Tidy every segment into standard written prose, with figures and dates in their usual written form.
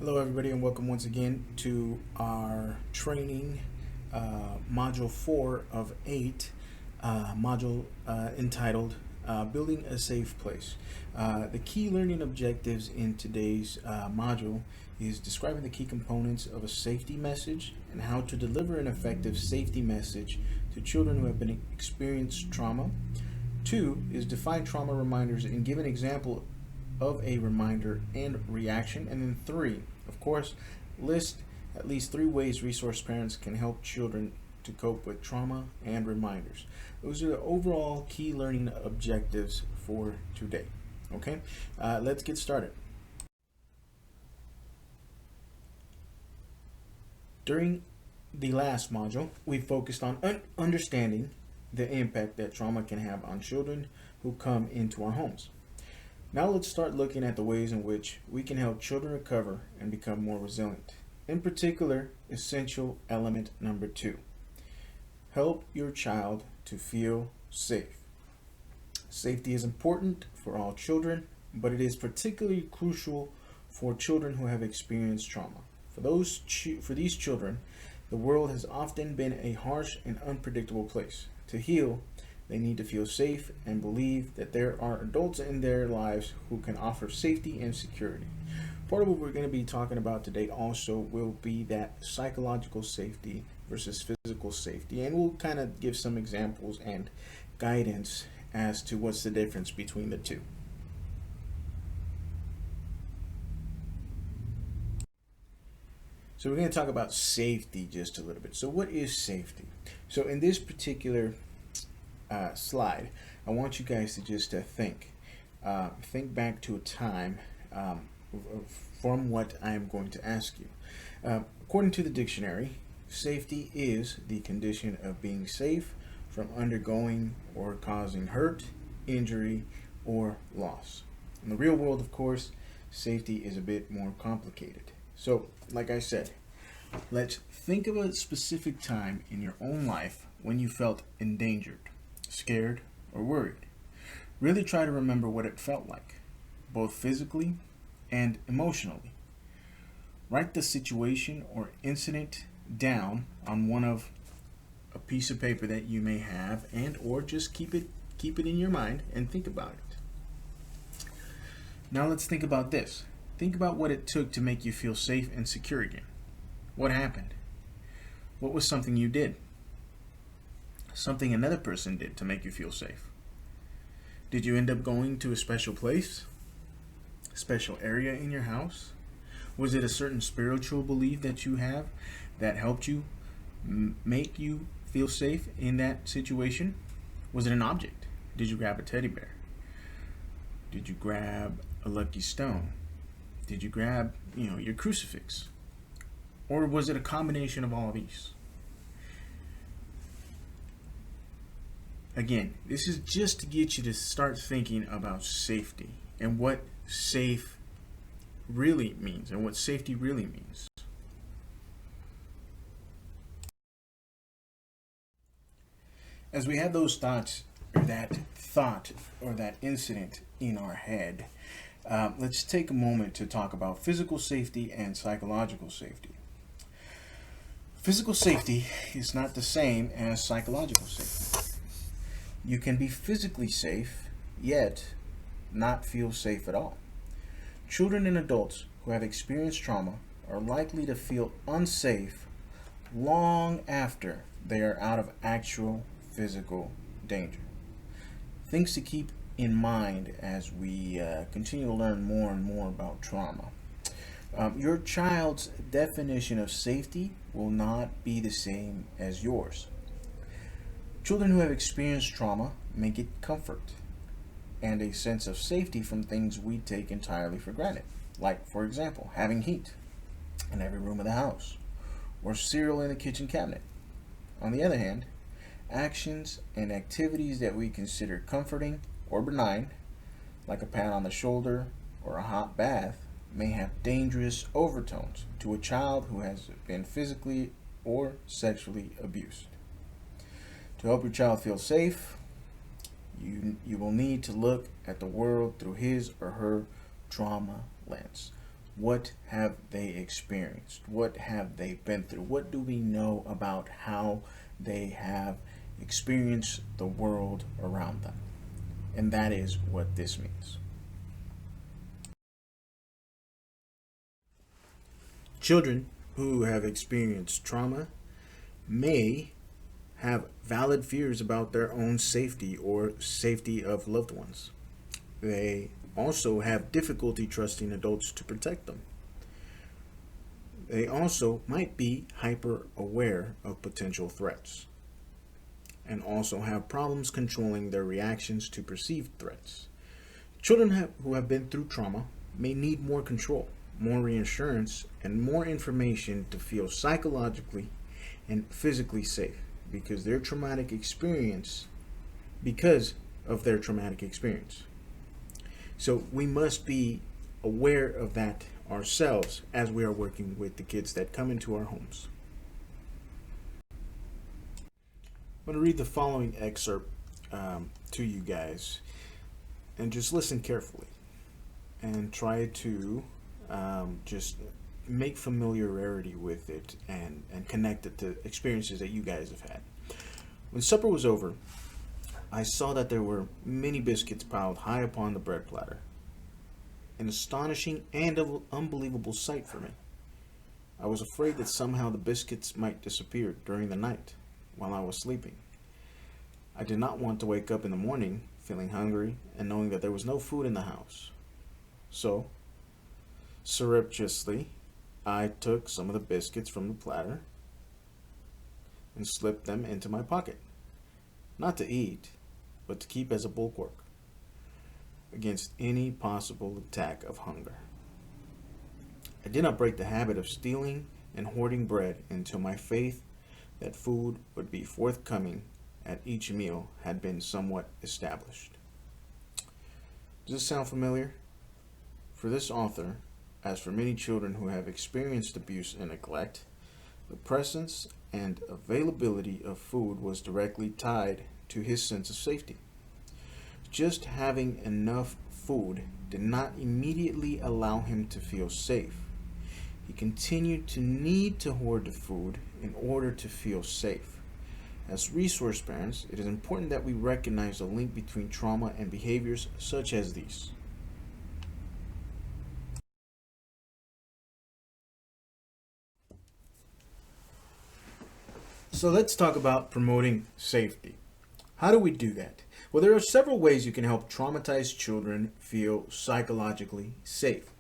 Hello, everybody, and welcome once again to our training module 4 of 8, module entitled Building a Safe Place. The key learning objectives in today's module is describing the key components of a safety message and how to deliver an effective safety message to children who have been experienced trauma. 2 is define trauma reminders and give an example of a reminder and reaction. And then 3, of course, list at least 3 ways resource parents can help children to cope with trauma and reminders. Those are the overall key learning objectives for today. Okay, let's get started. During the last module, we focused on understanding the impact that trauma can have on children who come into our homes. Now let's start looking at the ways in which we can help children recover and become more resilient. In particular, essential element number 2. Help your child to feel safe. Safety is important for all children, but it is particularly crucial for children who have experienced trauma. For these children, the world has often been a harsh and unpredictable place. To heal, they need to feel safe and believe that there are adults in their lives who can offer safety and security. Part of what we're going to be talking about today also will be that psychological safety versus physical safety, and we'll kind of give some examples and guidance as to what's the difference between the two. So we're going to talk about safety just a little bit. So what is safety? So in this particular slide, I want you guys to just think back to a time from what I am going to ask you. According to the dictionary, safety is the condition of being safe from undergoing or causing hurt, injury, or loss. In the real world, of course, safety is a bit more complicated. So, like I said, let's think of a specific time in your own life when you felt endangered, scared, or worried. Really try to remember what it felt like, both physically and emotionally. Write the situation or incident down on a piece of paper that you may have, and or just keep it in your mind and think about it. Now let's think about this. Think about what it took to make you feel safe and secure again. What happened? What was something you did? Something another person did to make you feel safe? Did you end up going to a special place? A special area in your house? Was it a certain spiritual belief that you have that helped you make you feel safe in that situation? Was it an object? Did you grab a teddy bear? Did you grab a lucky stone? Did you grab, your crucifix? Or was it a combination of all of these? Again, this is just to get you to start thinking about safety and what safe really means and what safety really means. As we have those thoughts, or that thought, or that incident in our head, let's take a moment to talk about physical safety and psychological safety. Physical safety is not the same as psychological safety. You can be physically safe, yet not feel safe at all. Children and adults who have experienced trauma are likely to feel unsafe long after they are out of actual physical danger. Things to keep in mind as we continue to learn more and more about trauma. Your child's definition of safety will not be the same as yours. Children who have experienced trauma may get comfort and a sense of safety from things we take entirely for granted, like, for example, having heat in every room of the house or cereal in the kitchen cabinet. On the other hand, actions and activities that we consider comforting or benign, like a pat on the shoulder or a hot bath, may have dangerous overtones to a child who has been physically or sexually abused. To help your child feel safe, you will need to look at the world through his or her trauma lens. What have they experienced? What have they been through? What do we know about how they have experienced the world around them? And that is what this means. Children who have experienced trauma may have valid fears about their own safety or safety of loved ones. They also have difficulty trusting adults to protect them. They also might be hyper aware of potential threats and also have problems controlling their reactions to perceived threats. Children who have been through trauma may need more control, more reassurance, and more information to feel psychologically and physically safe because of their traumatic experience. So we must be aware of that ourselves as we are working with the kids that come into our homes. I'm going to read the following excerpt to you guys, and just listen carefully and try to just make familiarity with it and connect it to experiences that you guys have had. When supper was over, I saw that there were many biscuits piled high upon the bread platter. An astonishing and unbelievable sight for me. I was afraid that somehow the biscuits might disappear during the night while I was sleeping. I did not want to wake up in the morning feeling hungry and knowing that there was no food in the house. So, surreptitiously, I took some of the biscuits from the platter and slipped them into my pocket. Not to eat, but to keep as a bulwark against any possible attack of hunger. I did not break the habit of stealing and hoarding bread until my faith that food would be forthcoming at each meal had been somewhat established. Does this sound familiar? For this author, as for many children who have experienced abuse and neglect, the presence and availability of food was directly tied to his sense of safety. Just having enough food did not immediately allow him to feel safe. He continued to need to hoard the food in order to feel safe. As resource parents, it is important that we recognize the link between trauma and behaviors such as these. So let's talk about promoting safety. How do we do that? Well, there are several ways you can help traumatized children feel psychologically safe.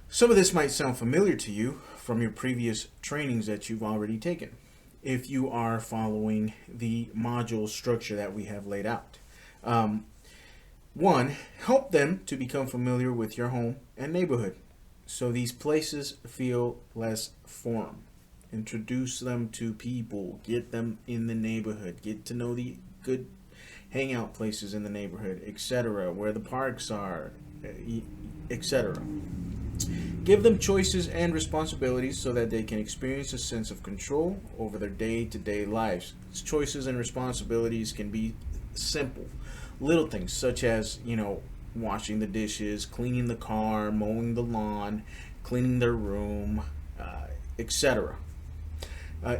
Some of this might sound familiar to you from your previous trainings that you've already taken, if you are following the module structure that we have laid out. One, help them to become familiar with your home and neighborhood so these places feel less foreign. Introduce them to people, get them in the neighborhood, get to know the good hangout places in the neighborhood, etc., where the parks are, etc. Give them choices and responsibilities so that they can experience a sense of control over their day-to-day lives. Choices and responsibilities can be simple, little things such as, washing the dishes, cleaning the car, mowing the lawn, cleaning their room, etc.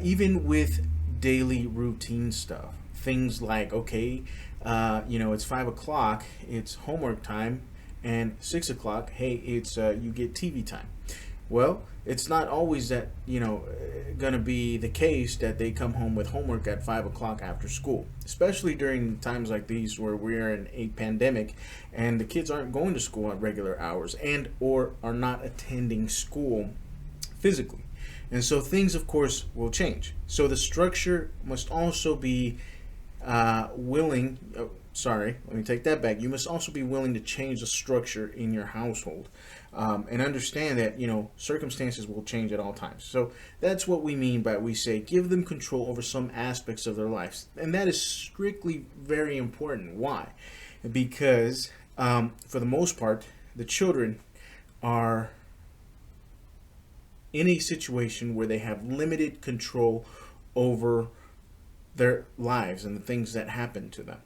Even with daily routine stuff. Things like, it's 5 o'clock, it's homework time, and 6 o'clock, hey, it's you get TV time. Well, it's not always that, going to be the case that they come home with homework at 5 o'clock after school, especially during times like these where we're in a pandemic and the kids aren't going to school at regular hours and or are not attending school physically. And so things, of course, will change. So the structure must also be willing. Let me take that back. You must also be willing to change the structure in your household and understand that, circumstances will change at all times. So that's what we mean by we say give them control over some aspects of their lives. And that is strictly very important. Why? Because for the most part, the children are in a situation where they have limited control over their lives and the things that happen to them.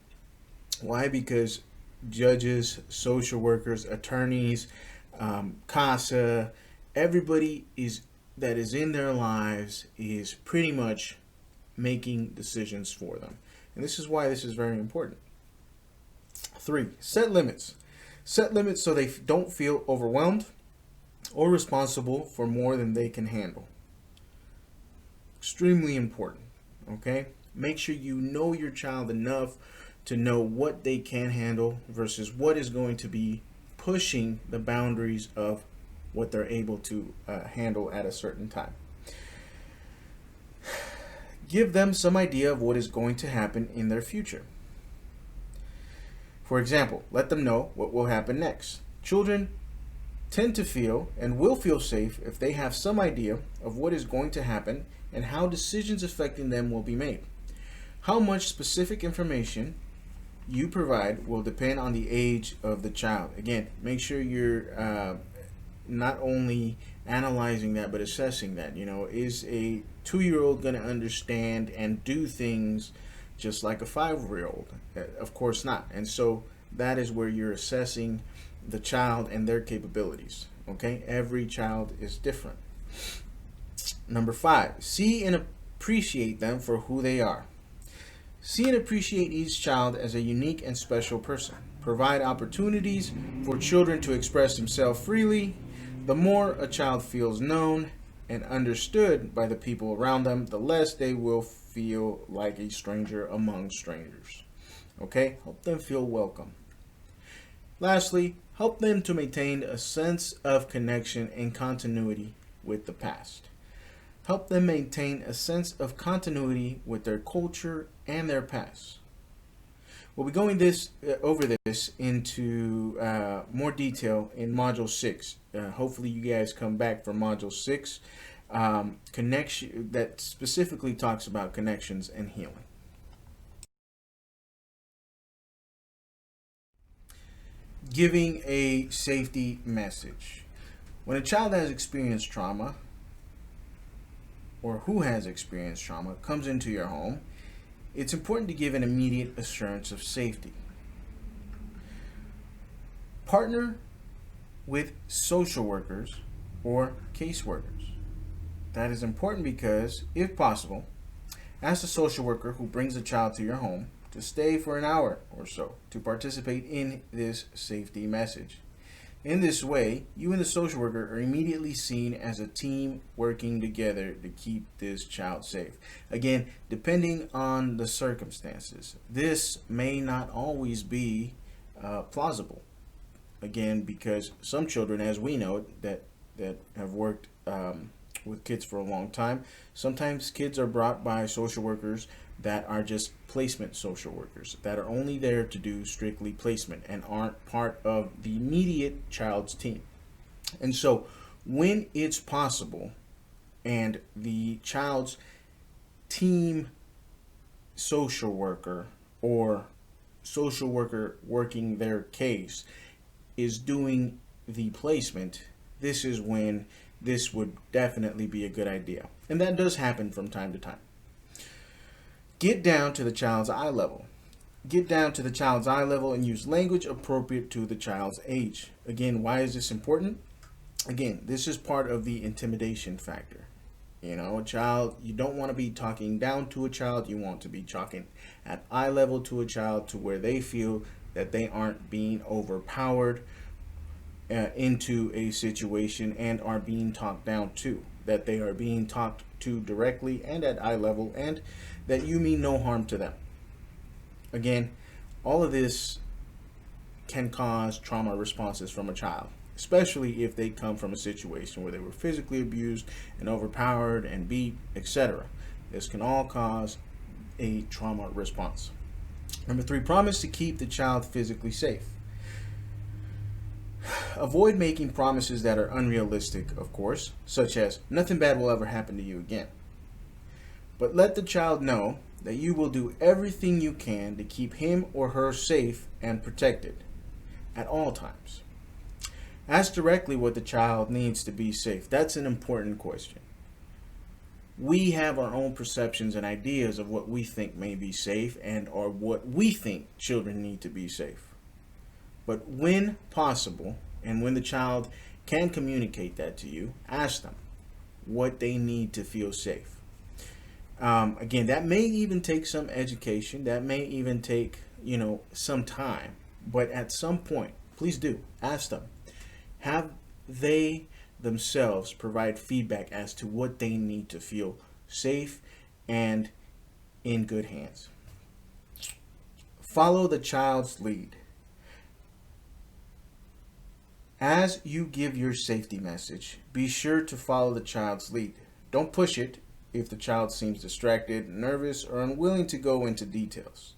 Why? Because judges, social workers, attorneys, CASA, everybody is that is in their lives is pretty much making decisions for them. And this is why this is very important. 3, set limits. Set limits so they don't feel overwhelmed or responsible for more than they can handle. Extremely important, okay? Make sure you know your child enough to know what they can handle versus what is going to be pushing the boundaries of what they're able to handle at a certain time. Give them some idea of what is going to happen in their future. For example, let them know what will happen next. Children tend to feel and will feel safe if they have some idea of what is going to happen and how decisions affecting them will be made. How much specific information you provide will depend on the age of the child. Again, make sure you're not only analyzing that but assessing that. Is a 2-year-old going to understand and do things just like a 5-year-old? Of course not. And so that is where you're assessing the child and their capabilities. Okay, every child is different. Number 5, see and appreciate them for who they are. See and appreciate each child as a unique and special person. Provide opportunities for children to express themselves freely. The more a child feels known and understood by the people around them, the less they will feel like a stranger among strangers. Okay? Help them feel welcome. Lastly, help them to maintain a sense of connection and continuity with the past. Help them maintain a sense of continuity with their culture and their past. We'll be going over this into more detail in Module 6. Hopefully you guys come back for Module 6, connection that specifically talks about connections and healing. Giving a safety message. When a child has experienced trauma, or who has experienced trauma, comes into your home, it's important to give an immediate assurance of safety. Partner with social workers or caseworkers. That is important because, if possible, ask the social worker who brings the child to your home to stay for an hour or so to participate in this safety message. In this way, you and the social worker are immediately seen as a team working together to keep this child safe. Again, depending on the circumstances, this may not always be plausible. Again, because some children, as we know, that have worked with kids for a long time, sometimes kids are brought by social workers that are just placement social workers that are only there to do strictly placement and aren't part of the immediate child's team. And so when it's possible and the child's team social worker or social worker working their case is doing the placement, this is when this would definitely be a good idea. And that does happen from time to time. Get down to the child's eye level. Get down to the child's eye level and use language appropriate to the child's age. Again, why is this important? Again, this is part of the intimidation factor. A child, you don't want to be talking down to a child. You want to be talking at eye level to a child to where they feel that they aren't being overpowered into a situation and are being talked down to. That they are being talked to directly and at eye level, and that you mean no harm to them. Again, all of this can cause trauma responses from a child, especially if they come from a situation where they were physically abused and overpowered and beat, etc. This can all cause a trauma response. Number 3, promise to keep the child physically safe. Avoid making promises that are unrealistic, of course, such as nothing bad will ever happen to you again. But let the child know that you will do everything you can to keep him or her safe and protected at all times. Ask directly what the child needs to be safe. That's an important question. We have our own perceptions and ideas of what we think may be safe and or what we think children need to be safe. But when possible, And when the child can communicate that to you, ask them what they need to feel safe. Again, that may even take some education. That may even take, some time. But at some point, please do ask them. Have they themselves provide feedback as to what they need to feel safe and in good hands. Follow the child's lead. As you give your safety message, be sure to follow the child's lead. Don't push it if the child seems distracted, nervous, or unwilling to go into details.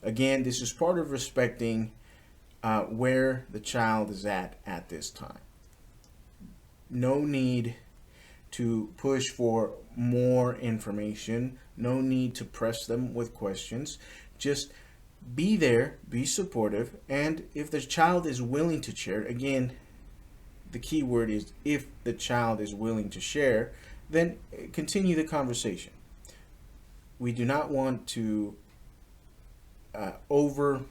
Again, this is part of respecting where the child is at this time. No need to push for more information. No need to press them with questions. Just be there, be supportive, and if the child is willing to share, again, the key word is if the child is willing to share, then continue the conversation. We do not want to overly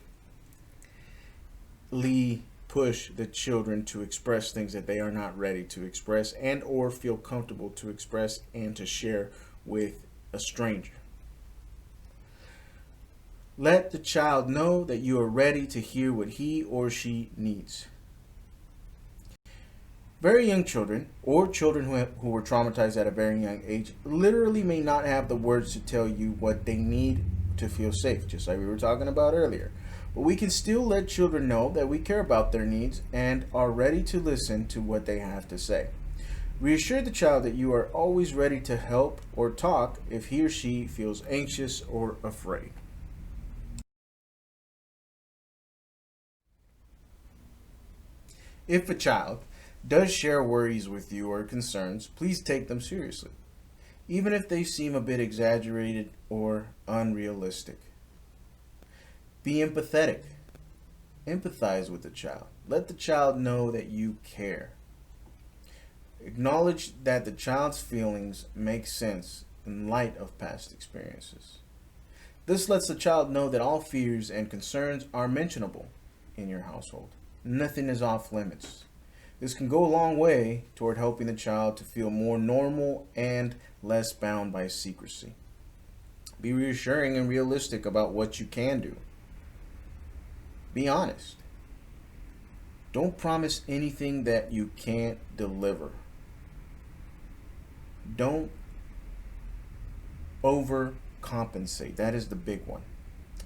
push the children to express things that they are not ready to express and or feel comfortable to express and to share with a stranger. Let the child know that you are ready to hear what he or she needs. Very young children, or children who were traumatized at a very young age, literally may not have the words to tell you what they need to feel safe, just like we were talking about earlier. But we can still let children know that we care about their needs and are ready to listen to what they have to say. Reassure the child that you are always ready to help or talk if he or she feels anxious or afraid. If a child does share worries with you or concerns, please take them seriously, even if they seem a bit exaggerated or unrealistic. Be empathetic. Empathize with the child. Let the child know that you care. Acknowledge that the child's feelings make sense in light of past experiences. This lets the child know that all fears and concerns are mentionable in your household. Nothing is off limits. This can go a long way toward helping the child to feel more normal and less bound by secrecy. Be reassuring and realistic about what you can do. Be honest. Don't promise anything that you can't deliver. Don't overcompensate. That is the big one.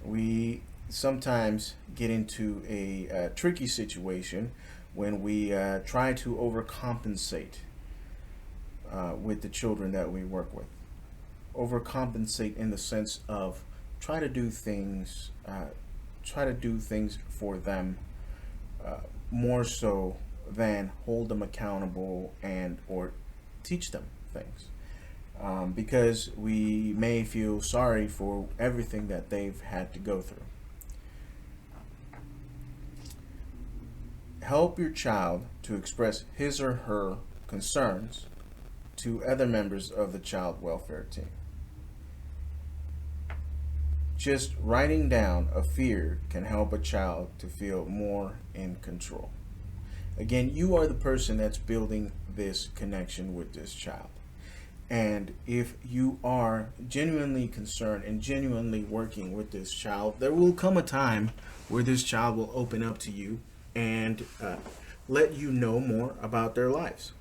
We sometimes get into a tricky situation when we try to overcompensate with the children that we work with. Overcompensate in the sense of try to do things for them more so than hold them accountable and or teach them things. Because we may feel sorry for everything that they've had to go through. Help your child to express his or her concerns to other members of the child welfare team. Just writing down a fear can help a child to feel more in control. Again, you are the person that's building this connection with this child. And if you are genuinely concerned and genuinely working with this child, there will come a time where this child will open up to you and let you know more about their lives.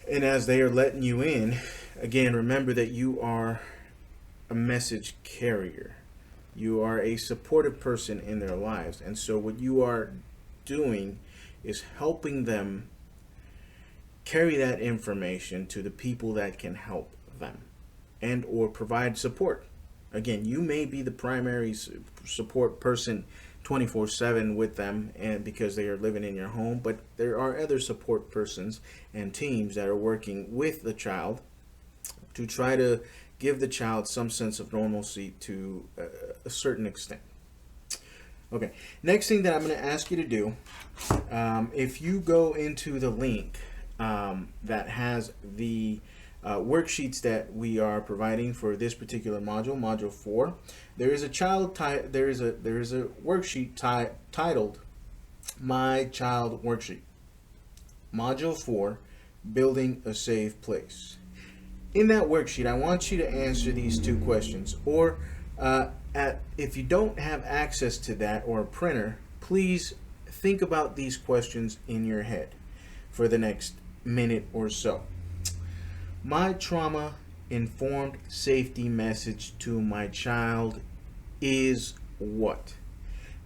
And as they are letting you in, again, remember that you are a message carrier. You are a supportive person in their lives. And so what you are doing is helping them carry that information to the people that can help them and or provide support. Again, you may be the primary support person 24/7 with them and because they are living in your home, but there are other support persons and teams that are working with the child to try to give the child some sense of normalcy to a certain extent. Okay, next thing that I'm going to ask you to do, if you go into the link that has the worksheets that we are providing for this particular module, module 4, there is a worksheet titled My Child worksheet. Module 4, Building a Safe Place. In that worksheet, I want you to answer these two questions. Or if you don't have access to that or a printer, please think about these questions in your head for the next minute or so. My trauma-informed safety message to my child is what?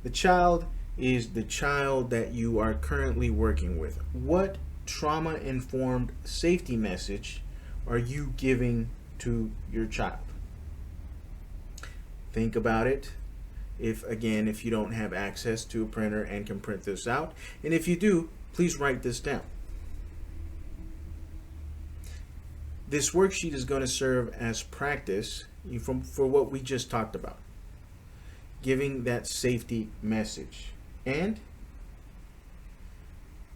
The child is the child that you are currently working with. What trauma-informed safety message are you giving to your child? Think about it. If you don't have access to a printer and can print this out, and if you do, please write this down. This worksheet is going to serve as practice for what we just talked about, giving that safety message. And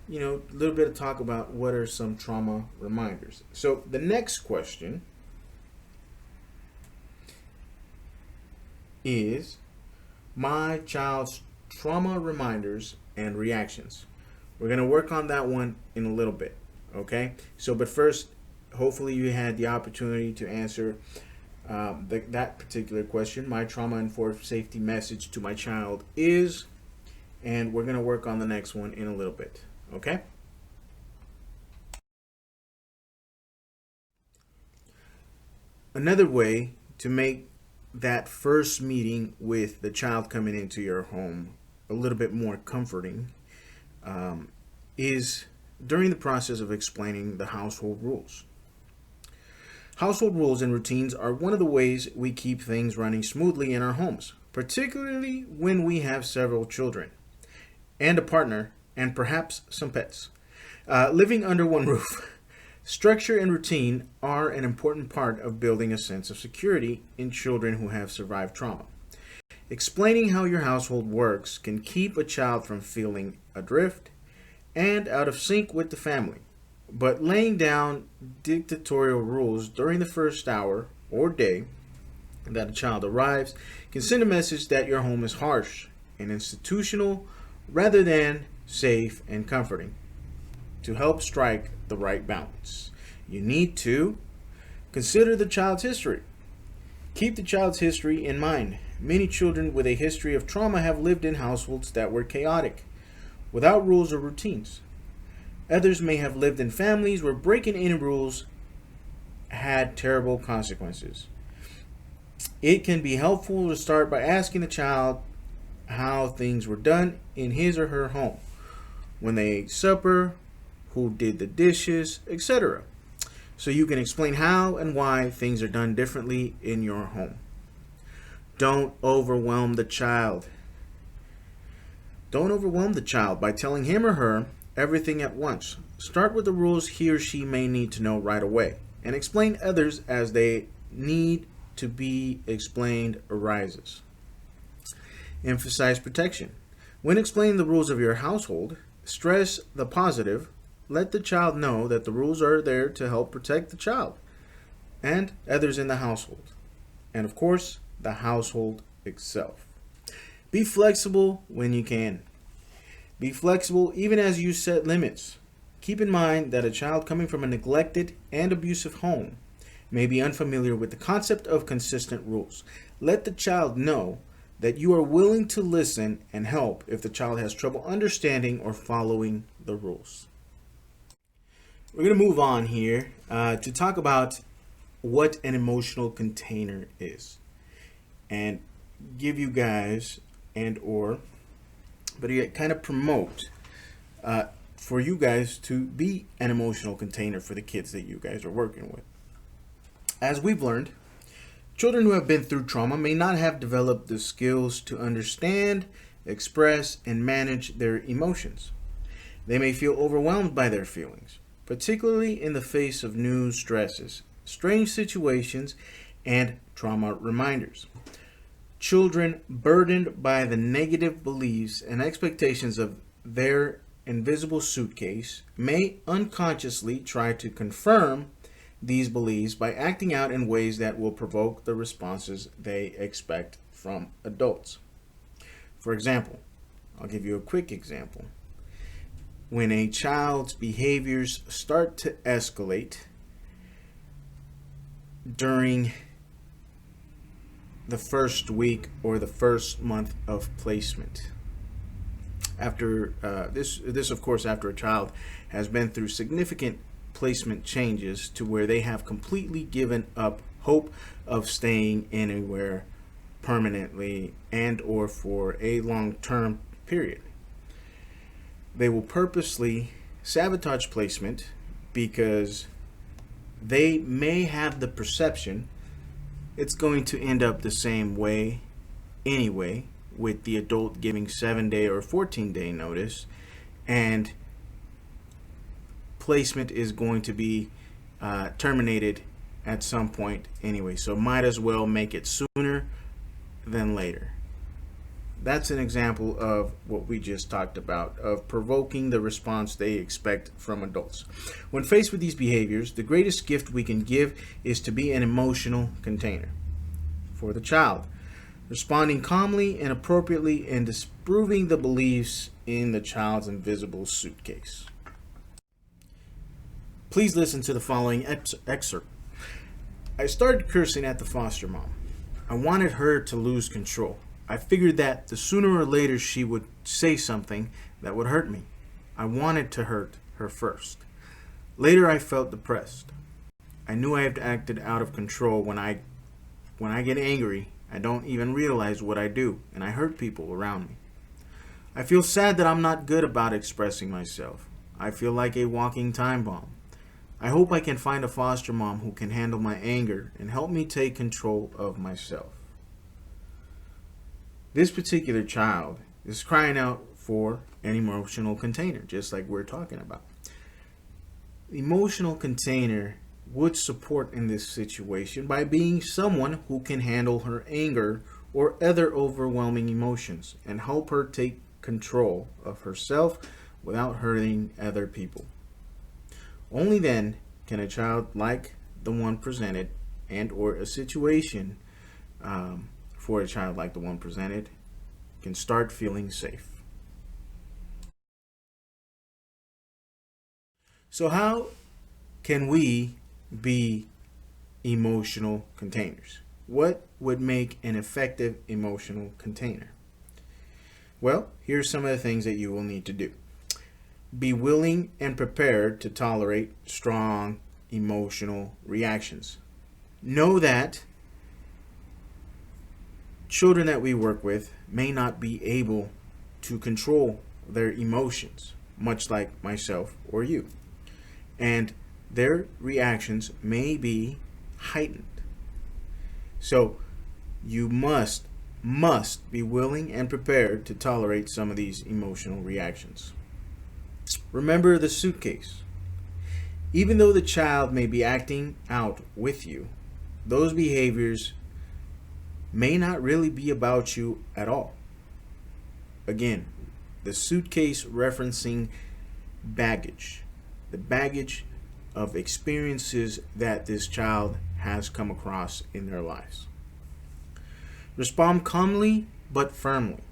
a little bit of talk about what are some trauma reminders. So the next question is my child's trauma reminders and reactions. We're going to work on that one in a little bit, okay? But first, hopefully you had the opportunity to answer that particular question. My trauma-informed safety message to my child is, and we're going to work on the next one in a little bit, okay? Another way to make that first meeting with the child coming into your home a little bit more comforting is during the process of explaining the household rules. Household rules and routines are one of the ways we keep things running smoothly in our homes, particularly when we have several children and a partner and perhaps some pets living under one roof. Structure and routine are an important part of building a sense of security in children who have survived trauma. Explaining how your household works can keep a child from feeling adrift and out of sync with the family. But laying down dictatorial rules during the first hour or day that a child arrives can send a message that your home is harsh and institutional rather than safe and comforting. To help strike the right balance, you need to consider the child's history. Keep the child's history in mind. Many children with a history of trauma have lived in households that were chaotic, without rules or routines. Others may have lived in families where breaking any rules had terrible consequences. It can be helpful to start by asking the child how things were done in his or her home, when they ate supper, who did the dishes, etc. So you can explain how and why things are done differently in your home. Don't overwhelm the child. Don't overwhelm the child by telling him or her everything at once. Start with the rules he or she may need to know right away, and explain others as they need to be explained arises. Emphasize protection. When explaining the rules of your household, stress the positive. Let the child know that the rules are there to help protect the child and others in the household, and of course, the household itself. Be flexible when you can. Be flexible even as you set limits. Keep in mind that a child coming from a neglected and abusive home may be unfamiliar with the concept of consistent rules. Let the child know that you are willing to listen and help if the child has trouble understanding or following the rules. We're going to move on here to talk about what an emotional container is and give you guys but yet kind of promote for you guys to be an emotional container for the kids that you guys are working with. As we've learned, children who have been through trauma may not have developed the skills to understand, express, and manage their emotions. They may feel overwhelmed by their feelings, particularly in the face of new stresses, strange situations, and trauma reminders. Children burdened by the negative beliefs and expectations of their invisible suitcase may unconsciously try to confirm these beliefs by acting out in ways that will provoke the responses they expect from adults. For example, I'll give you a quick example. when a child's behaviors start to escalate during the first week or the first month of placement. After this of course after a child has been through significant placement changes to where they have completely given up hope of staying anywhere permanently and or for a long-term period. They will purposely sabotage placement because they may have the perception it's going to end up the same way anyway, with the adult giving 7-day or 14-day notice, and placement is going to be terminated at some point anyway, so might as well make it sooner than later. That's an example of what we just talked about, of provoking the response they expect from adults. When faced with these behaviors, the greatest gift we can give is to be an emotional container for the child, responding calmly and appropriately and disproving the beliefs in the child's invisible suitcase. Please listen to the following excerpt. I started cursing at the foster mom. I wanted her to lose control. I figured that the sooner or later she would say something that would hurt me. I wanted to hurt her first. Later I felt depressed. I knew I had acted out of control. When I get angry, I don't even realize what I do, and I hurt people around me. I feel sad that I'm not good about expressing myself. I feel like a walking time bomb. I hope I can find a foster mom who can handle my anger and help me take control of myself. This particular child is crying out for an emotional container, just like we're talking about. Emotional container would support in this situation by being someone who can handle her anger or other overwhelming emotions and help her take control of herself without hurting other people. Only then can a child like the one presented and or a situation for a child like the one presented can start feeling safe. So how can we be emotional containers? What would make an effective emotional container? Well, here's some of the things that you will need to do. Be willing and prepared to tolerate strong emotional reactions. Know that children that we work with may not be able to control their emotions, much like myself or you. And their reactions may be heightened. So you must be willing and prepared to tolerate some of these emotional reactions. Remember the suitcase. Even though the child may be acting out with you, those behaviors may not really be about you at all. Again, the suitcase referencing baggage, the baggage of experiences that this child has come across in their lives. Respond calmly but firmly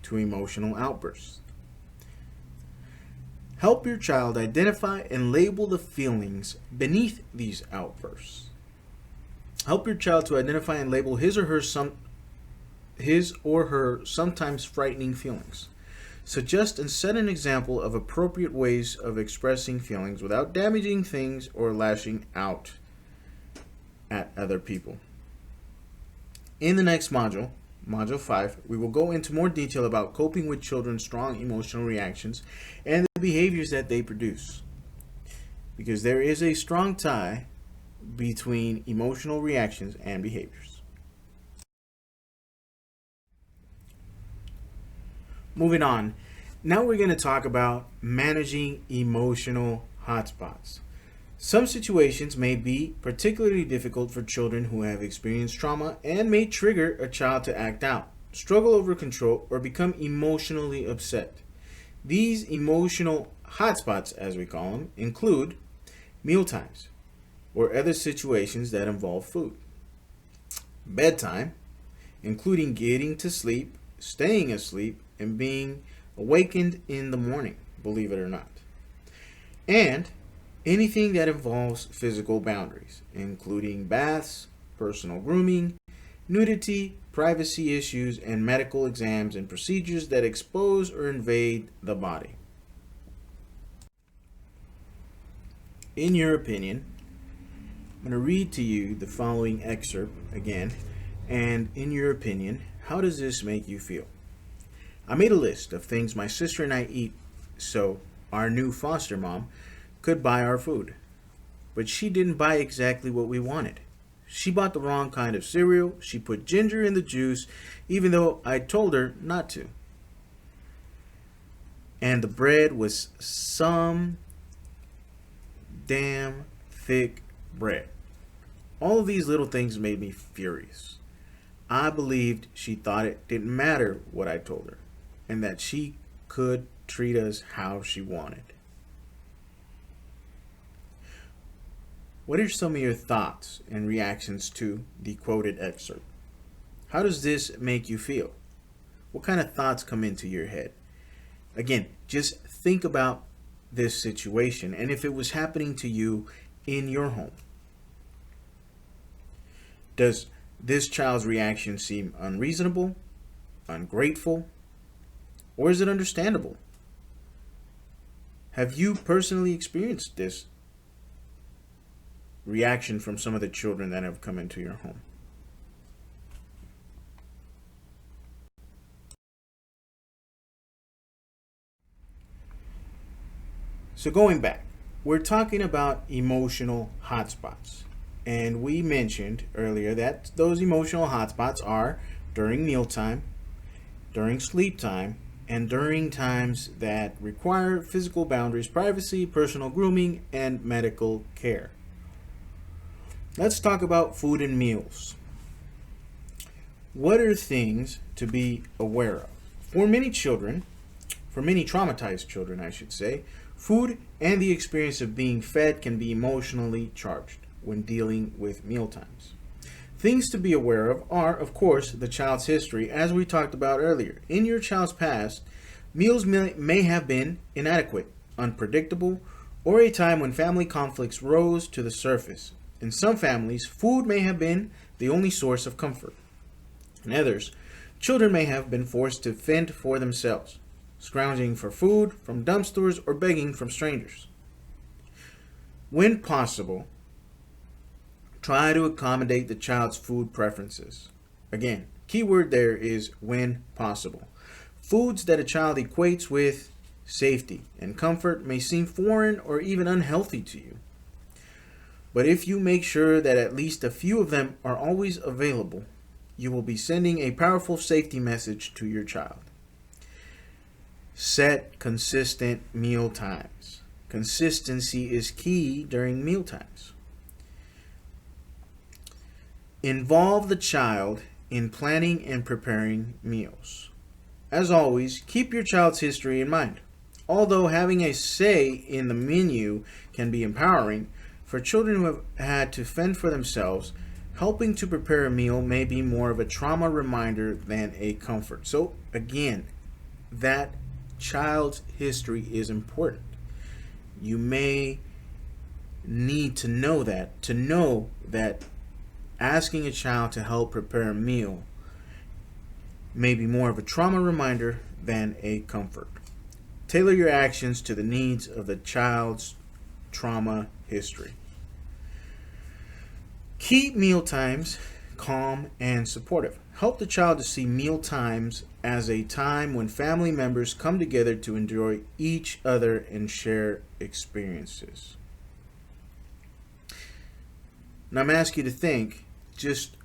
to emotional outbursts. Help your child identify and label the feelings beneath these outbursts. Help your child to identify and label his or her sometimes frightening feelings. Suggest and set an example of appropriate ways of expressing feelings without damaging things or lashing out at other people. In the next module, Module 5, we will go into more detail about coping with children's strong emotional reactions and the behaviors that they produce. Because there is a strong tie between emotional reactions and behaviors. Moving on, now we're going to talk about managing emotional hotspots. Some situations may be particularly difficult for children who have experienced trauma and may trigger a child to act out, struggle over control, or become emotionally upset. These emotional hotspots, as we call them, include meal times or other situations that involve food, bedtime, including getting to sleep, staying asleep, and being awakened in the morning, believe it or not. And anything that involves physical boundaries, including baths, personal grooming, nudity, privacy issues, and medical exams and procedures that expose or invade the body. In your opinion, I'm going to read to you the following excerpt again, and in your opinion, how does this make you feel? I made a list of things my sister and I eat so our new foster mom could buy our food. But she didn't buy exactly what we wanted. She bought the wrong kind of cereal. She put ginger in the juice, even though I told her not to. And the bread was some damn thick bread. All of these little things made me furious. I believed she thought it didn't matter what I told her, and that she could treat us how she wanted. What are some of your thoughts and reactions to the quoted excerpt? How does this make you feel? What kind of thoughts come into your head? Again, just think about this situation and if it was happening to you in your home. Does this child's reaction seem unreasonable, ungrateful, or is it understandable? Have you personally experienced this reaction from some of the children that have come into your home? So going back, we're talking about emotional hotspots. And we mentioned earlier that those emotional hotspots are during mealtime, during sleep time, and during times that require physical boundaries, privacy, personal grooming, and medical care. Let's talk about food and meals. What are things to be aware of? For many children, for many traumatized children, I should say, food and the experience of being fed can be emotionally charged when dealing with mealtimes. Things to be aware of are, of course, the child's history, as we talked about earlier. In your child's past, meals may have been inadequate, unpredictable, or a time when family conflicts rose to the surface. In some families, food may have been the only source of comfort. In others, children may have been forced to fend for themselves, scrounging for food from dump stores or begging from strangers. When possible, try to accommodate the child's food preferences. Again, key word there is when possible. Foods that a child equates with safety and comfort may seem foreign or even unhealthy to you. But if you make sure that at least a few of them are always available, you will be sending a powerful safety message to your child. Set consistent meal times. Consistency is key during meal times. Involve the child in planning and preparing meals. As always, keep your child's history in mind. Although having a say in the menu can be empowering, for children who have had to fend for themselves, helping to prepare a meal may be more of a trauma reminder than a comfort. So again, that child's history is important. You may need to know that asking a child to help prepare a meal may be more of a trauma reminder than a comfort. Tailor your actions to the needs of the child's trauma history. Keep meal times calm and supportive. Help the child to see meal times as a time when family members come together to enjoy each other and share experiences. Now I'm asking you to think, just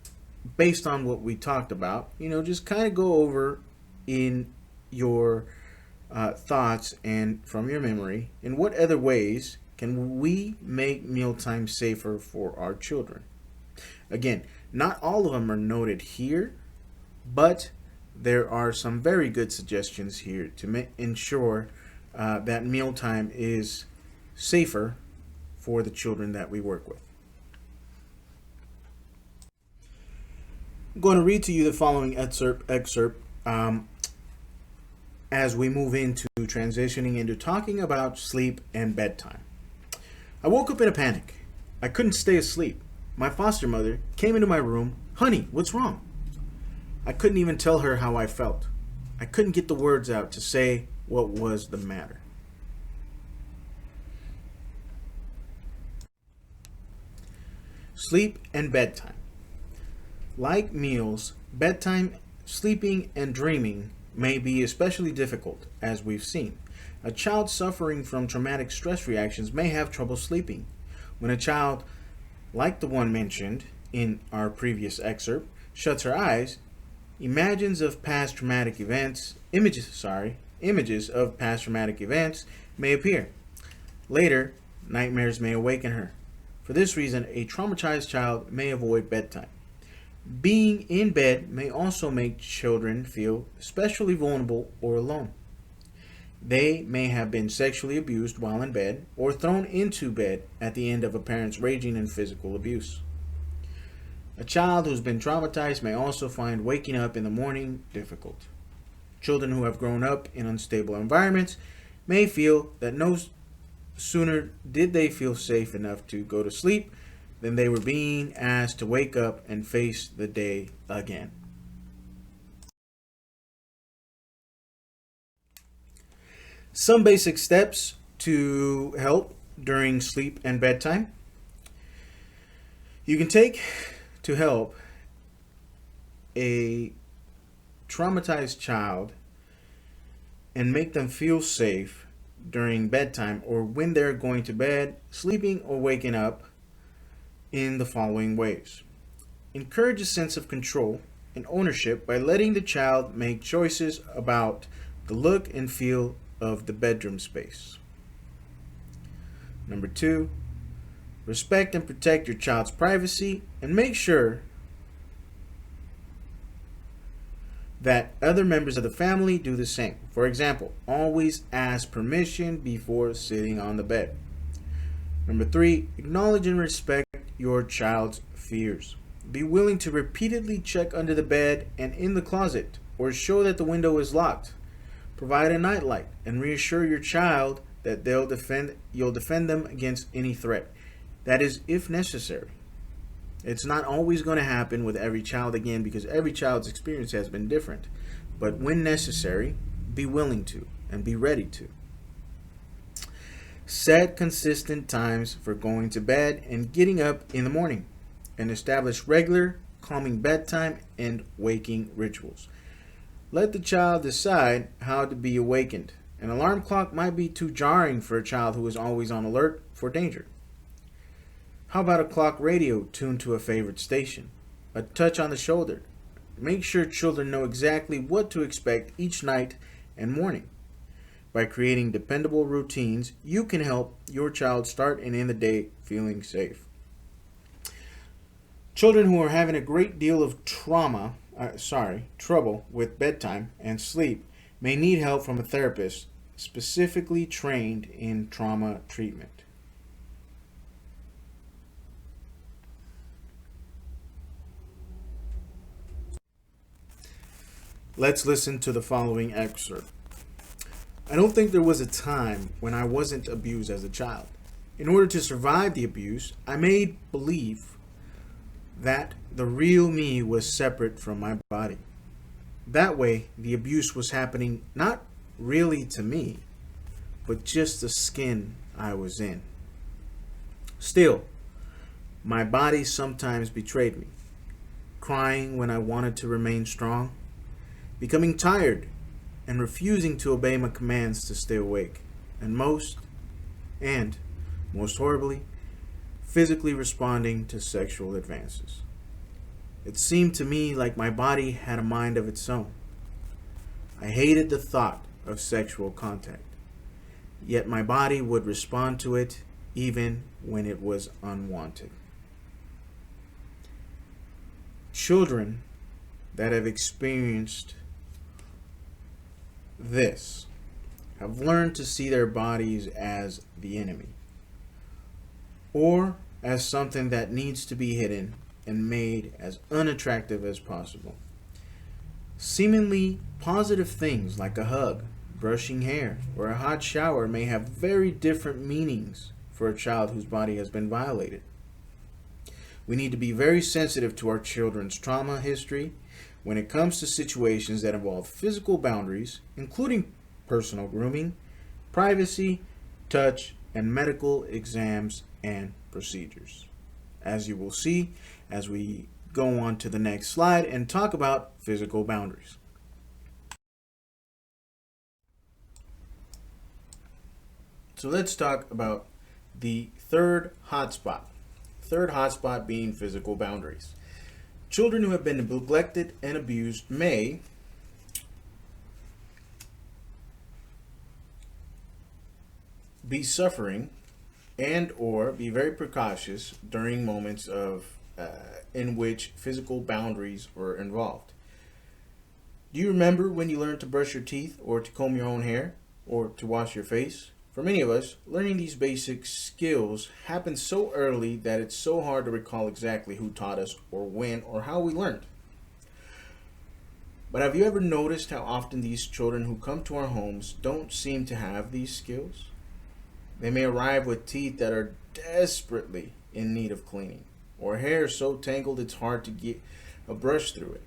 based on what we talked about, just kind of go over in your thoughts and from your memory, in what other ways can we make mealtime safer for our children? Again, not all of them are noted here, but there are some very good suggestions here to ensure that mealtime is safer for the children that we work with. I'm going to read to you the following excerpt. And as we move into transitioning into talking about sleep and bedtime. I woke up in a panic. I couldn't stay asleep. My foster mother came into my room. Honey, what's wrong? I couldn't even tell her how I felt. I couldn't get the words out to say what was the matter. Sleep and bedtime. Like meals, bedtime, sleeping, and dreaming may be especially difficult, as we've seen. A child suffering from traumatic stress reactions may have trouble sleeping. When a child, like the one mentioned in our previous excerpt, shuts her eyes, images of past traumatic events may appear. Later, nightmares may awaken her. For this reason, a traumatized child may avoid bedtime. Being in bed may also make children feel especially vulnerable or alone. They may have been sexually abused while in bed or thrown into bed at the end of a parent's raging and physical abuse. A child who's been traumatized may also find waking up in the morning difficult. Children who have grown up in unstable environments may feel that no sooner did they feel safe enough to go to sleep than they were being asked to wake up and face the day again. Some basic steps to help during sleep and bedtime. You can take to help a traumatized child and make them feel safe during bedtime or when they're going to bed, sleeping, or waking up in the following ways. Encourage a sense of control and ownership by letting the child make choices about the look and feel of the bedroom space. Number 2, respect and protect your child's privacy and make sure that other members of the family do the same. For example, always ask permission before sitting on the bed. Number 3, acknowledge and respect your child's fears. Be willing to repeatedly check under the bed and in the closet or show that the window is locked. Provide a nightlight and reassure your child that you'll defend them against any threat. That is, if necessary. It's not always going to happen with every child again because every child's experience has been different. But when necessary, be willing to and be ready to. Set consistent times for going to bed and getting up in the morning, and establish regular, calming bedtime and waking rituals. Let the child decide how to be awakened. An alarm clock might be too jarring for a child who is always on alert for danger. How about a clock radio tuned to a favorite station? A touch on the shoulder. Make sure children know exactly what to expect each night and morning. By creating dependable routines, you can help your child start and end the day feeling safe. Children who are having a great deal of trouble with bedtime and sleep may need help from a therapist specifically trained in trauma treatment. Let's listen to the following excerpt. I don't think there was a time when I wasn't abused as a child. In order to survive the abuse, I made believe that the real me was separate from my body. That way, the abuse was happening not really to me, but just the skin I was in. Still, my body sometimes betrayed me, crying when I wanted to remain strong, becoming tired and refusing to obey my commands to stay awake, and most horribly, physically responding to sexual advances. It seemed to me like my body had a mind of its own. I hated the thought of sexual contact, yet my body would respond to it even when it was unwanted. Children that have experienced this have learned to see their bodies as the enemy or as something that needs to be hidden and made as unattractive as possible. Seemingly positive things like a hug, brushing hair, or a hot shower may have very different meanings for a child whose body has been violated. We need to be very sensitive to our children's trauma history when it comes to situations that involve physical boundaries, including personal grooming, privacy, touch, and medical exams and procedures. As you will see as we go on to the next slide and talk about physical boundaries. So let's talk about the third hotspot. Third hotspot being physical boundaries. Children who have been neglected and abused may be suffering and or be very precautious during moments of in which physical boundaries were involved. Do you remember when you learned to brush your teeth or to comb your own hair or to wash your face? For many of us, learning these basic skills happens so early that it's so hard to recall exactly who taught us or when or how we learned. But have you ever noticed how often these children who come to our homes don't seem to have these skills? They may arrive with teeth that are desperately in need of cleaning, or hair so tangled it's hard to get a brush through it.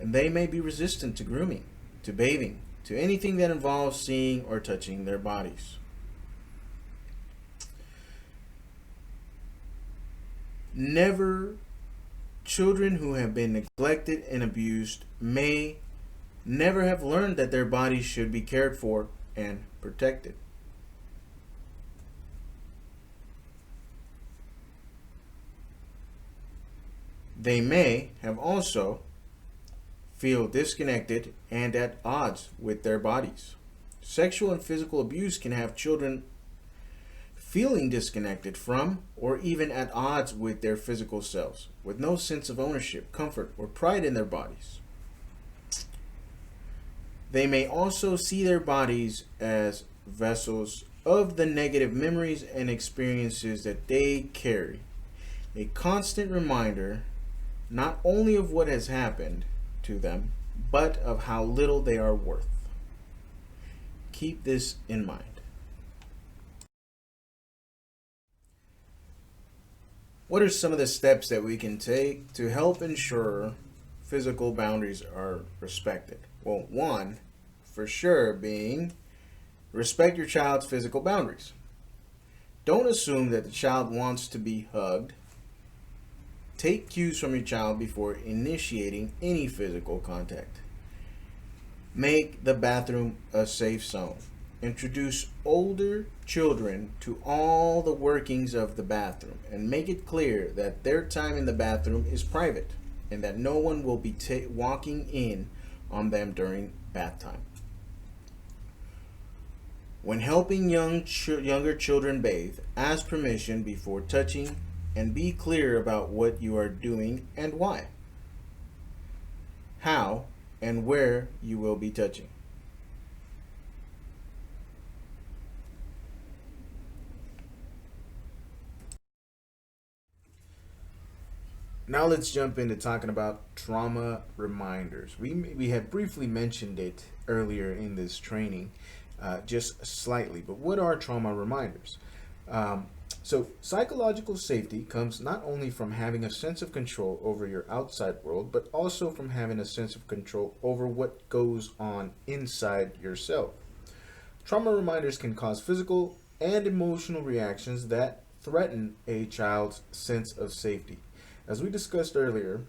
And they may be resistant to grooming, to bathing, to anything that involves seeing or touching their bodies. Children who have been neglected and abused may never have learned that their bodies should be cared for and protected. They may have also feel disconnected and at odds with their bodies. Sexual and physical abuse can have children feeling disconnected from or even at odds with their physical selves, with no sense of ownership, comfort, or pride in their bodies. They may also see their bodies as vessels of the negative memories and experiences that they carry, a constant reminder not only of what has happened to them, but of how little they are worth. Keep this in mind. What are some of the steps that we can take to help ensure physical boundaries are respected? Well, one, for sure, being respect your child's physical boundaries. Don't assume that the child wants to be hugged. Take cues from your child before initiating any physical contact. Make the bathroom a safe zone. Introduce older children to all the workings of the bathroom and make it clear that their time in the bathroom is private and that no one will be walking in on them during bath time. When helping younger children bathe, ask permission before touching and be clear about what you are doing and why, how and where you will be touching. Now let's jump into talking about trauma reminders. We had briefly mentioned it earlier in this training, just slightly, but what are trauma reminders? So psychological safety comes not only from having a sense of control over your outside world, but also from having a sense of control over what goes on inside yourself. Trauma reminders can cause physical and emotional reactions that threaten a child's sense of safety. As we discussed earlier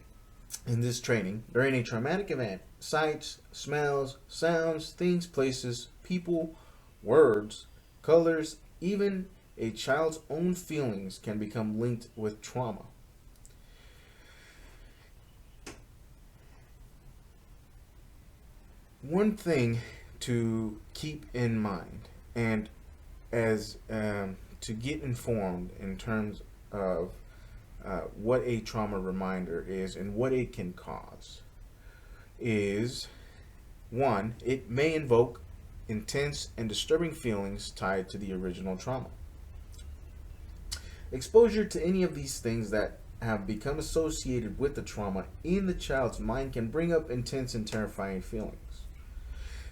in this training, during a traumatic event, sights, smells, sounds, things, places, people, words, colors, even a child's own feelings can become linked with trauma. One thing to keep in mind, and as to get informed in terms of what a trauma reminder is and what it can cause, is one, it may invoke intense and disturbing feelings tied to the original trauma. Exposure to any of these things that have become associated with the trauma in the child's mind can bring up intense and terrifying feelings.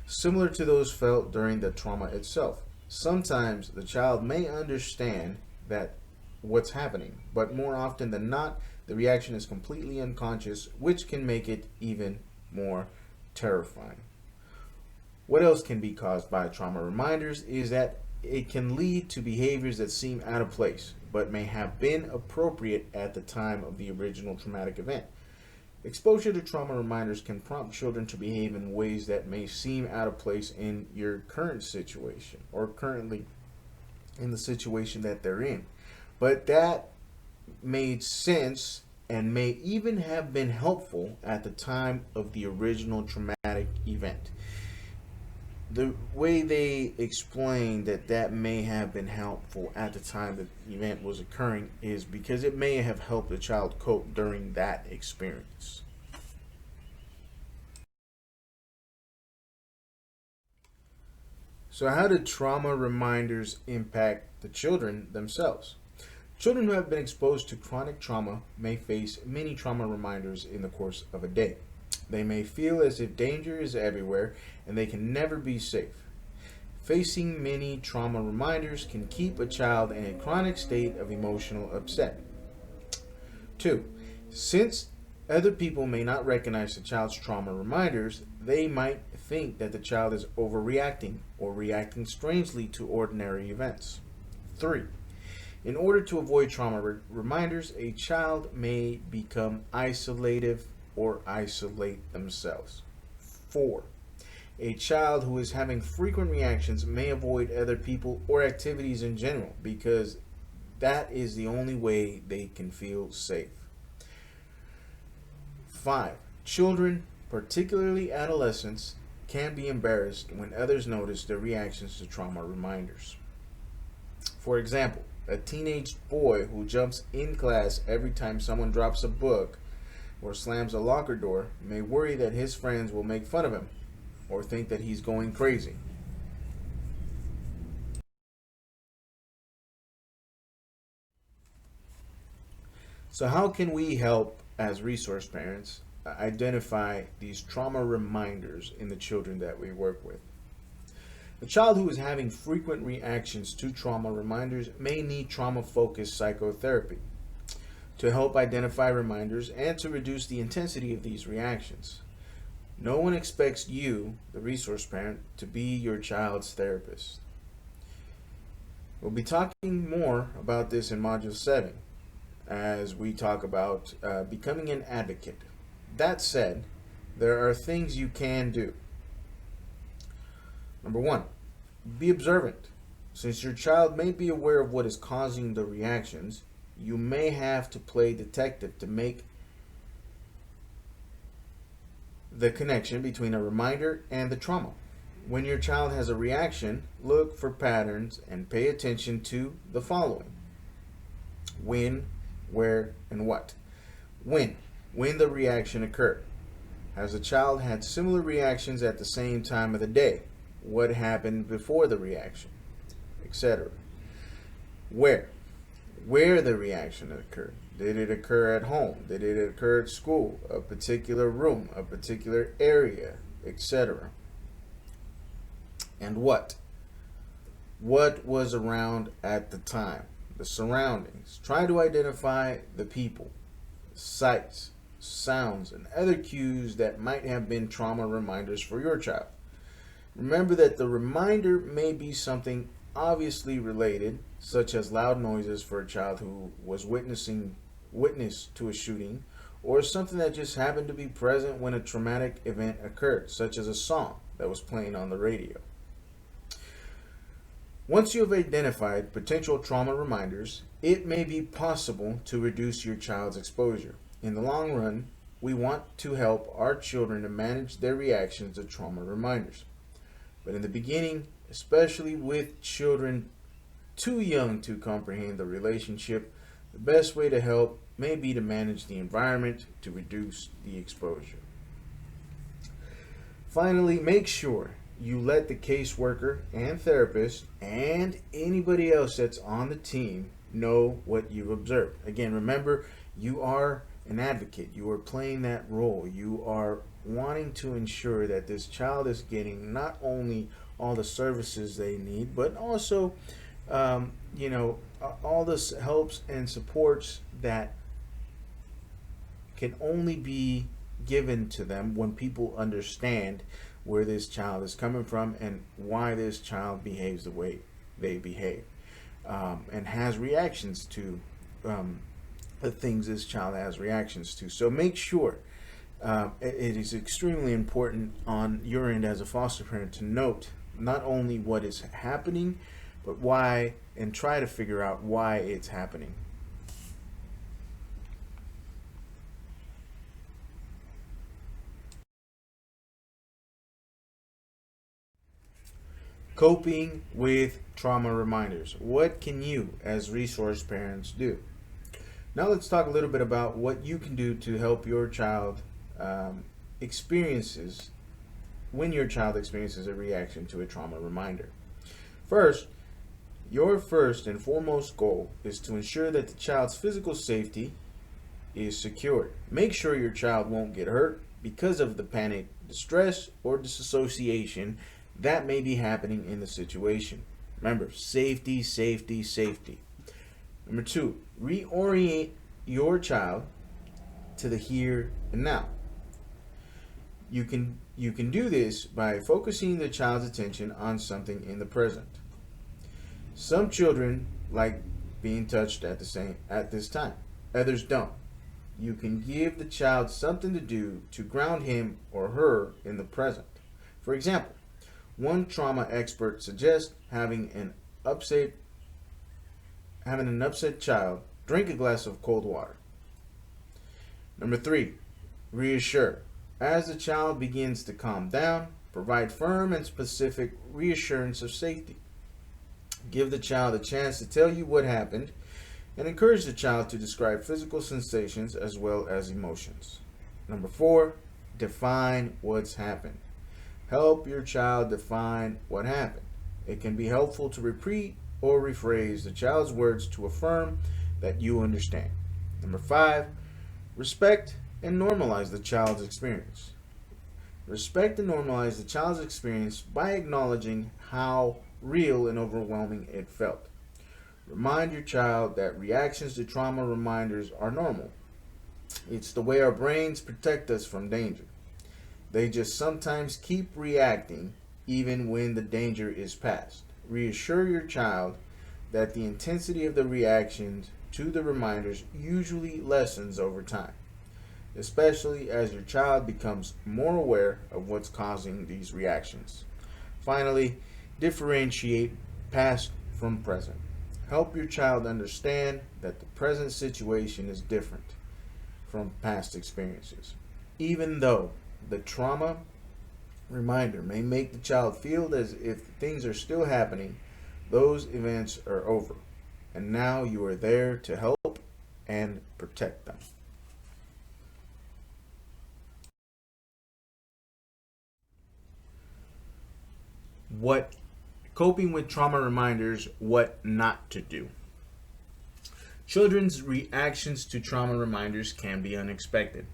similar to those felt during the trauma itself. Sometimes the child may understand that what's happening, but more often than not, the reaction is completely unconscious, which can make it even more terrifying. What else can be caused by trauma reminders is that it can lead to behaviors that seem out of place, but may have been appropriate at the time of the original traumatic event. Exposure to trauma reminders can prompt children to behave in ways that may seem out of place in your current situation or currently in the situation that they're in. But that made sense and may even have been helpful at the time of the original traumatic event. The way they explain that that may have been helpful at the time the event was occurring is because it may have helped the child cope during that experience. So, how do trauma reminders impact the children themselves? Children who have been exposed to chronic trauma may face many trauma reminders in the course of a day. They may feel as if danger is everywhere and they can never be safe. Facing many trauma reminders can keep a child in a chronic state of emotional upset. 2. Since other people may not recognize the child's trauma reminders, they might think that the child is overreacting or reacting strangely to ordinary events. 3. In order to avoid trauma reminders, a child may become isolative or isolate themselves. 4. A child who is having frequent reactions may avoid other people or activities in general because that is the only way they can feel safe. 5. Children, particularly adolescents, can be embarrassed when others notice their reactions to trauma reminders. For example, a teenage boy who jumps in class every time someone drops a book or slams a locker door may worry that his friends will make fun of him or think that he's going crazy. So, how can we help as resource parents identify these trauma reminders in the children that we work with? A child who is having frequent reactions to trauma reminders may need trauma-focused psychotherapy to help identify reminders and to reduce the intensity of these reactions. No one expects you, the resource parent, to be your child's therapist. We'll be talking more about this in Module 7 as we talk about becoming an advocate. That said, there are things you can do. Number 1, be observant. Since your child may be aware of what is causing the reactions, you may have to play detective to make the connection between a reminder and the trauma. When your child has a reaction, look for patterns and pay attention to the following: when, where, and what. When the reaction occurred. Has the child had similar reactions at the same time of the day? What happened before the reaction, etc. Where the reaction occurred. Did it occur at home? Did it occur at school? A particular room, a particular area, etc. And what? What was around at the time? The surroundings. Try to identify the people, sights, sounds, and other cues that might have been trauma reminders for your child. Remember that the reminder may be something obviously related, such as loud noises for a child who was witness to a shooting, or something that just happened to be present when a traumatic event occurred, such as a song that was playing on the radio. Once you have identified potential trauma reminders, it may be possible to reduce your child's exposure. In the long run, we want to help our children to manage their reactions to trauma reminders. But in the beginning, especially with children too young to comprehend the relationship, the best way to help may be to manage the environment to reduce the exposure. Finally, make sure you let the caseworker and therapist and anybody else that's on the team know what you've observed. Again, remember, you are an advocate. You are playing that role. You are wanting to ensure that this child is getting not only all the services they need, but also, all the helps and supports that can only be given to them when people understand where this child is coming from and why this child behaves the way they behave, and has reactions to the things this child has reactions to. So make sure it is extremely important on your end as a foster parent to note not only what is happening, but why, and try to figure out why it's happening. Coping with trauma reminders. What can you, as resource parents, do? Now let's talk a little bit about what you can do to help your child experiences when your child experiences a reaction to a trauma reminder. First, your first and foremost goal is to ensure that the child's physical safety is secured. Make sure your child won't get hurt because of the panic, distress, or disassociation that may be happening in the situation. Remember, safety, safety, safety. Number two, reorient your child to the here and now. You can do this by focusing the child's attention on something in the present. Some children like being touched at this time. Others don't. You can give the child something to do to ground him or her in the present. For example, one trauma expert suggests having an upset child drink a glass of cold water. Number three, reassure. As the child begins to calm down, provide firm and specific reassurance of safety. Give the child a chance to tell you what happened, and encourage the child to describe physical sensations as well as emotions. Number four, define what's happened. Help your child define what happened. It can be helpful to repeat or rephrase the child's words to affirm that you understand. Number five, respect and normalize the child's experience. Respect and normalize the child's experience by acknowledging how real and overwhelming it felt. Remind your child that reactions to trauma reminders are normal. It's the way our brains protect us from danger. They just sometimes keep reacting even when the danger is past. Reassure your child that the intensity of the reactions to the reminders usually lessens over time, especially as your child becomes more aware of what's causing these reactions. Finally, differentiate past from present. Help your child understand that the present situation is different from past experiences. Even though the trauma reminder may make the child feel as if things are still happening, those events are over, and now you are there to help and protect them. What coping with trauma reminders, what not to do. Children's reactions to trauma reminders can be unexpected,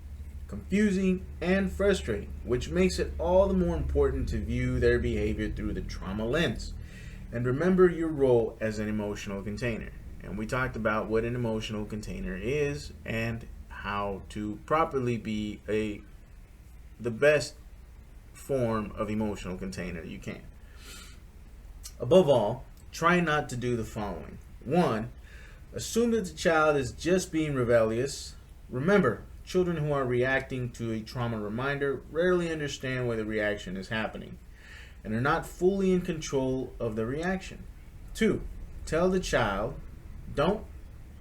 confusing, and frustrating, which makes it all the more important to view their behavior through the trauma lens. And remember your role as an emotional container. And we talked about what an emotional container is and how to properly be the best form of emotional container you can. Above all, try not to do the following. 1. Assume that the child is just being rebellious. Remember, children who are reacting to a trauma reminder rarely understand why the reaction is happening and are not fully in control of the reaction. 2. Don't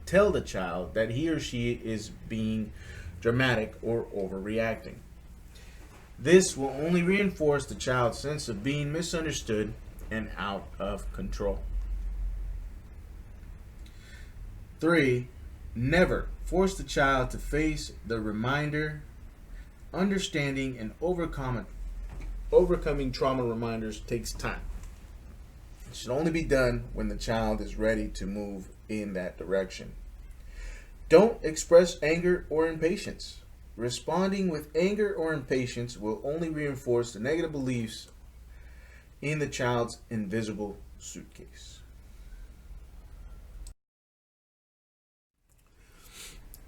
tell the child that he or she is being dramatic or overreacting. This will only reinforce the child's sense of being misunderstood and out of control. 3. Never force the child to face the reminder. Understanding and overcoming trauma reminders takes time. It should only be done when the child is ready to move in that direction. Don't express anger or impatience. Responding with anger or impatience will only reinforce the negative beliefs in the child's invisible suitcase.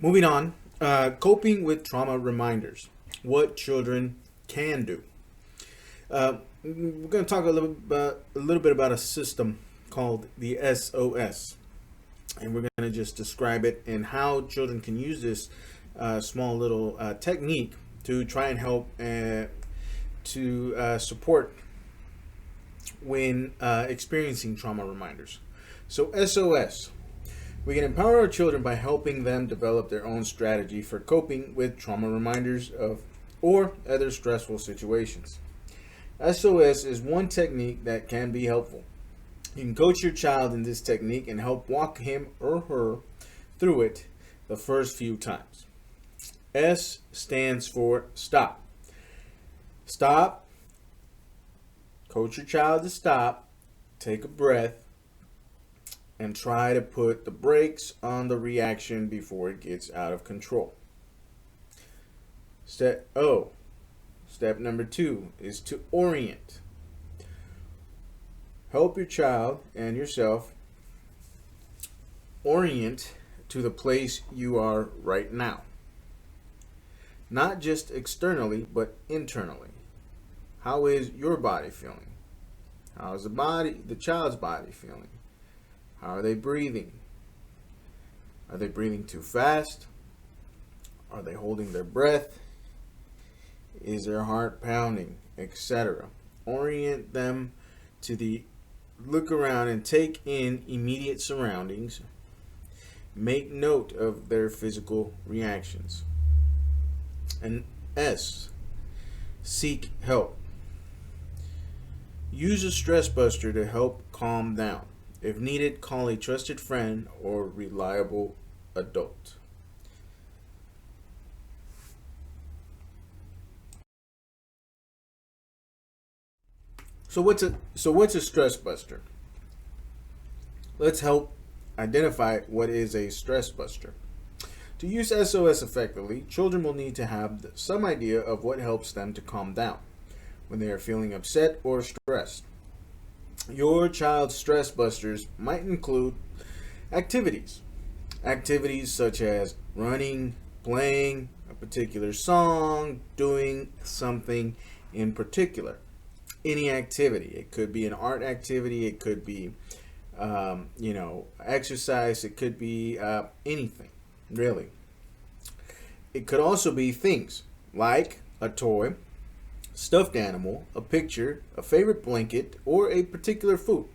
Moving on, coping with trauma reminders. What children can do. We're going to talk a little bit about a system called the SOS, and we're going to just describe it and how children can use this small little technique to try and help to support when experiencing trauma reminders. So SOS. We can empower our children by helping them develop their own strategy for coping with trauma reminders of or other stressful situations. SOS is one technique that can be helpful. You can coach your child in this technique and help walk him or her through it the first few times. S stands for stop. Stop. Coach your child to stop, take a breath, and try to put the brakes on the reaction before it gets out of control. Step number 2 is to orient. Help your child and yourself orient to the place you are right now. Not just externally, but internally. How is your body feeling? How is the child's body feeling? How are they breathing? Are they breathing too fast? Are they holding their breath? Is their heart pounding, etc.? Orient them to look around and take in immediate surroundings. Make note of their physical reactions. And S, seek help. Use a stress buster to help calm down. If needed, call a trusted friend or reliable adult. So what's a stress buster? Let's help identify what is a stress buster. To use SOS effectively, children will need to have some idea of what helps them to calm down when they are feeling upset or stressed. Your child's stress busters might include activities. Activities such as running, playing a particular song, doing something in particular. Any activity. It could be an art activity. It could be, exercise. It could be anything, really. It could also be things like a toy, stuffed animal, a picture, a favorite blanket, or a particular food.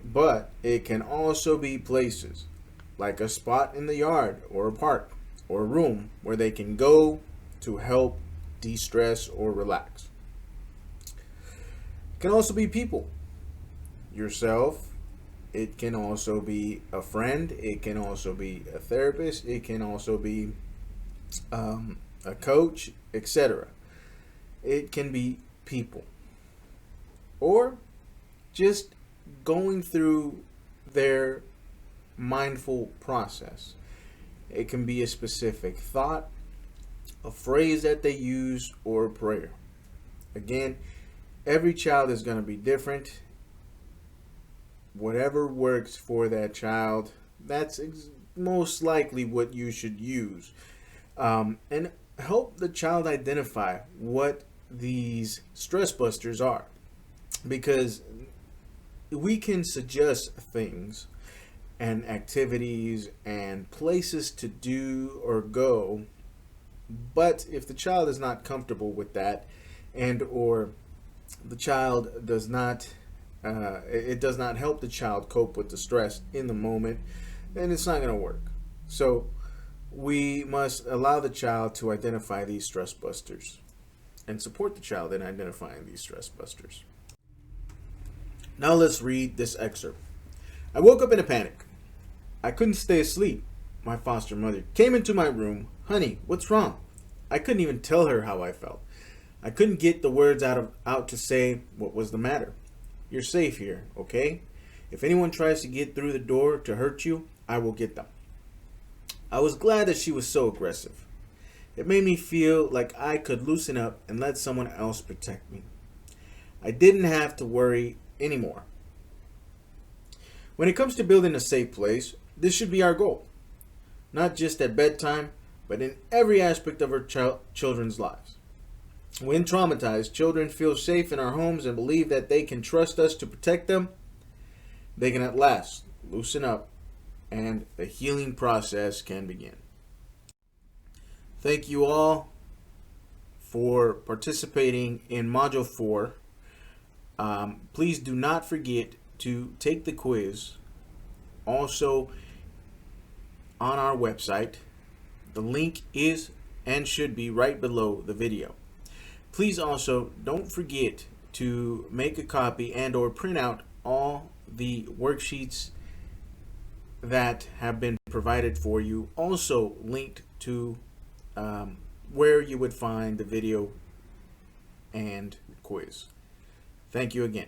But it can also be places like a spot in the yard or a park or a room where they can go to help de-stress or relax. It can also be people. Yourself. It can also be a friend. It can also be a therapist. It can also be a coach, etc. It can be people. Or just going through their mindful process. It can be a specific thought, a phrase that they use, or a prayer. Again, every child is going to be different. Whatever works for that child, that's most likely what you should use. And help the child identify what these stress busters are. Because we can suggest things and activities and places to do or go, but if the child is not comfortable with that, and or the child does not it does not help the child cope with the stress in the moment, then it's not going to work. So we must allow the child to identify these stress busters and support the child in identifying these stress busters. Now let's read this excerpt. I woke up in a panic. I couldn't stay asleep. My foster mother came into my room. Honey, what's wrong? I couldn't even tell her how I felt. I couldn't get the words out to say what was the matter. You're safe here, okay? If anyone tries to get through the door to hurt you, I will get them. I was glad that she was so aggressive. It made me feel like I could loosen up and let someone else protect me. I didn't have to worry anymore. When it comes to building a safe place, this should be our goal. Not just at bedtime, but in every aspect of our children's lives. When traumatized, children feel safe in our homes and believe that they can trust us to protect them. They can at last loosen up and the healing process can begin. Thank you all for participating in Module 4. Please do not forget to take the quiz. Also, on our website, the link is and should be right below the video. Please also don't forget to make a copy and or print out all the worksheets that have been provided for you, also linked to where you would find the video and quiz. Thank you again.